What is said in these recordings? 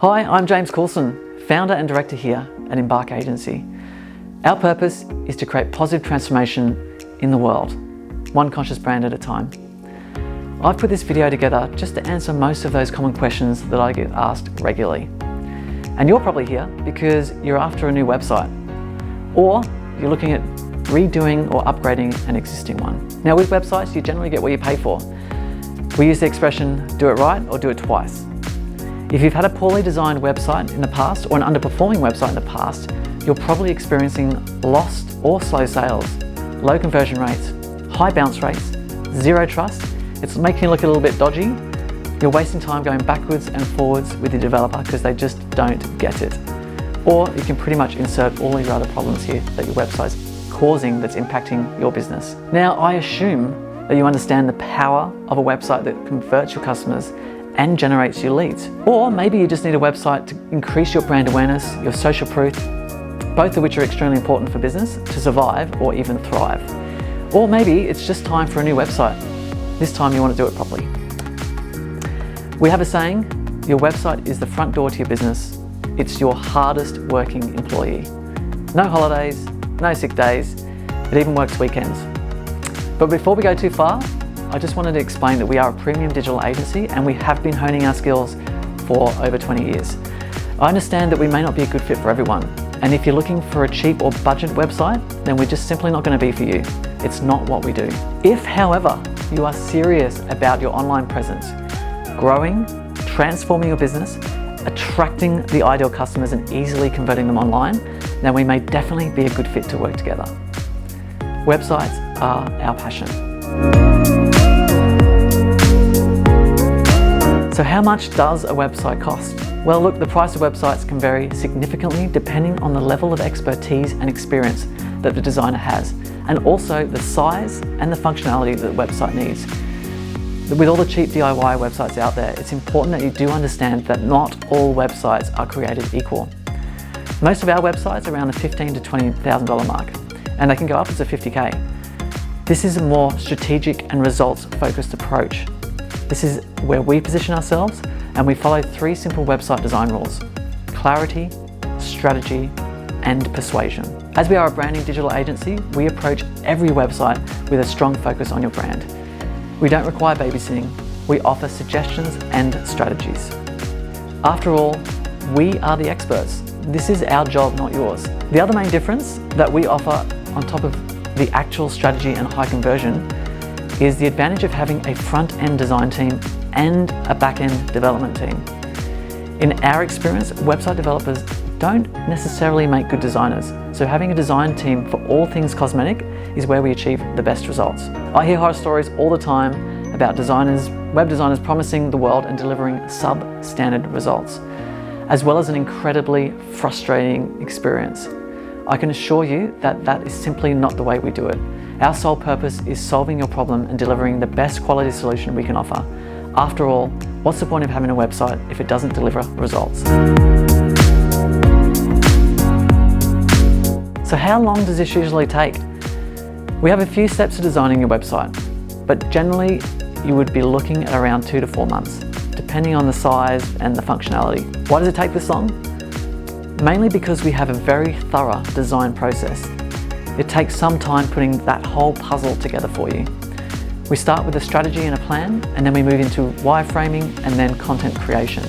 Hi, I'm James Coulson, founder and director here at Embark Agency. Our purpose is to create positive transformation in the world, one conscious brand at a time. I've put this video together just to answer most of those common questions that I get asked regularly. And you're probably here because you're after a new website, or you're looking at redoing or upgrading an existing one. Now with websites, you generally get what you pay for. We use the expression, do it right or do it twice. If you've had a poorly designed website in the past or an underperforming website in the past, you're probably experiencing lost or slow sales, low conversion rates, high bounce rates, zero trust. It's making you look a little bit dodgy. You're wasting time going backwards and forwards with your developer because they just don't get it. Or you can pretty much insert all your other problems here that your website's causing that's impacting your business. Now, I assume that you understand the power of a website that converts your customers and generates your leads. Or maybe you just need a website to increase your brand awareness, your social proof, both of which are extremely important for business to survive or even thrive. Or maybe it's just time for a new website. This time you want to do it properly. We have a saying, your website is the front door to your business. It's your hardest working employee. No holidays, no sick days, it even works weekends. But before we go too far, I just wanted to explain that we are a premium digital agency and we have been honing our skills for over 20 years. I understand that we may not be a good fit for everyone, and if you're looking for a cheap or budget website, then we're just simply not going to be for you. It's not what we do. If, however, you are serious about your online presence, growing, transforming your business, attracting the ideal customers and easily converting them online, then we may definitely be a good fit to work together. Websites are our passion. So how much does a website cost? Well, look, the price of websites can vary significantly depending on the level of expertise and experience that the designer has, and also the size and the functionality that the website needs. With all the cheap DIY websites out there, it's important that you do understand that not all websites are created equal. Most of our websites are around the $15,000 to $20,000 mark, and they can go upwards of $50K. This is a more strategic and results-focused approach. This is where we position ourselves, and we follow 3 simple website design rules: clarity, strategy, and persuasion. As we are a branding digital agency, we approach every website with a strong focus on your brand. We don't require babysitting, we offer suggestions and strategies. After all, we are the experts. This is our job, not yours. The other main difference that we offer on top of the actual strategy and high conversion is the advantage of having a front-end design team and a back-end development team. In our experience, website developers don't necessarily make good designers, so having a design team for all things cosmetic is where we achieve the best results. I hear horror stories all the time about web designers promising the world and delivering substandard results, as well as an incredibly frustrating experience. I can assure you that that is simply not the way we do it. Our sole purpose is solving your problem and delivering the best quality solution we can offer. After all, what's the point of having a website if it doesn't deliver results? So how long does this usually take? We have a few steps to designing your website, but generally you would be looking at around 2 to 4 months, depending on the size and the functionality. Why does it take this long? Mainly because we have a very thorough design process. It takes some time putting that whole puzzle together for you. We start with a strategy and a plan, and then we move into wireframing and then content creation.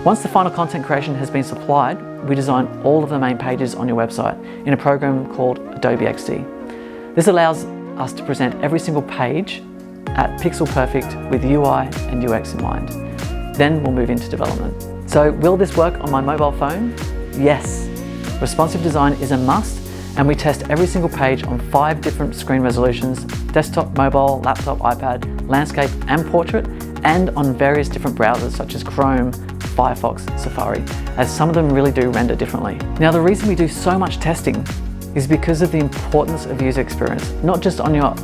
Once the final content creation has been supplied, we design all of the main pages on your website in a program called Adobe XD. This allows us to present every single page at pixel perfect with UI and UX in mind. Then we'll move into development. So will this work on my mobile phone? Yes. Responsive design is a must, and we test every single page on 5 different screen resolutions: desktop, mobile, laptop, iPad, landscape and portrait, and on various different browsers such as Chrome, Firefox, Safari, as some of them really do render differently. Now, the reason we do so much testing is because of the importance of user experience, not just on your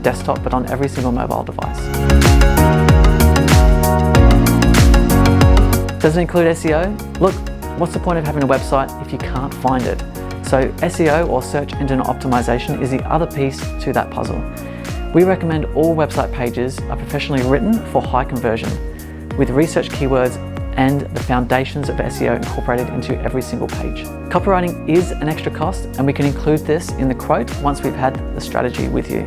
desktop, but on every single mobile device. Does it include SEO? Look, what's the point of having a website if you can't find it? So SEO, or search engine optimization, is the other piece to that puzzle. We recommend all website pages are professionally written for high conversion, with research keywords and the foundations of SEO incorporated into every single page. Copywriting is an extra cost, and we can include this in the quote once we've had the strategy with you.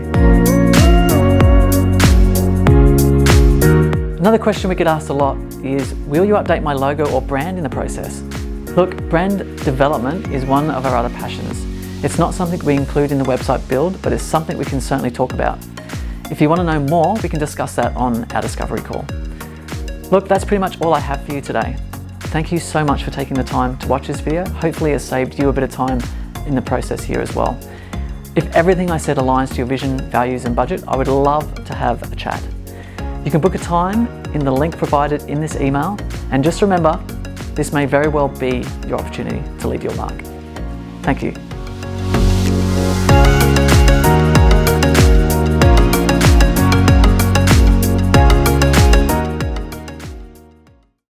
Another question we get asked a lot is, will you update my logo or brand in the process? Look, brand development is one of our other passions. It's not something we include in the website build, but it's something we can certainly talk about. If you want to know more, we can discuss that on our discovery call. Look, that's pretty much all I have for you today. Thank you so much for taking the time to watch this video. Hopefully it's saved you a bit of time in the process here as well. If everything I said aligns to your vision, values and budget, I would love to have a chat. You can book a time in the link provided in this email, and just remember, this may very well be your opportunity to leave your mark. Thank you.